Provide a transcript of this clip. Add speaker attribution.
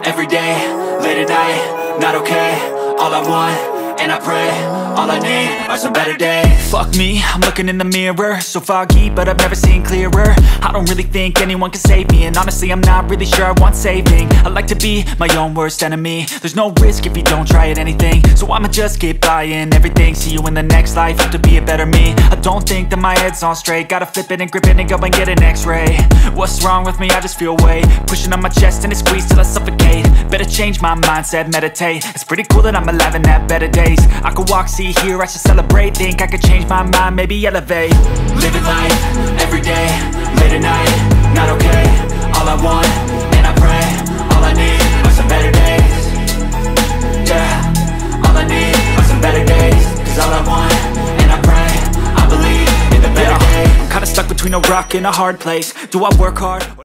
Speaker 1: every day, late at night, not okay. All I want, and I pray, all I need are some better days. Fuck me, I'm looking in the mirror, so foggy, but I've never seen clearer. I don't really think anyone can save me, and honestly I'm not really sure I want saving. I like to be my own worst enemy. There's no risk if you don't try at anything, so I'ma just keep buying everything. See you in the next life, have to be a better me. I don't think that my head's on straight, gotta flip it and grip it and go and get an x-ray. What's wrong with me? I just feel weight pushing on my chest and it squeezes till I suffocate. Better change my mindset, meditate. It's pretty cool that I'm alive and have better days. I could walk, see, hear, I should celebrate. Think I could change my mind, maybe elevate. Living life, every day, late at night, not okay. All I want, and I pray, all I need are some better days. Yeah, all I need are some better days. Cause all I want, and I pray, I believe in the better days. I'm kinda stuck between a rock and a hard place. Do I work hard?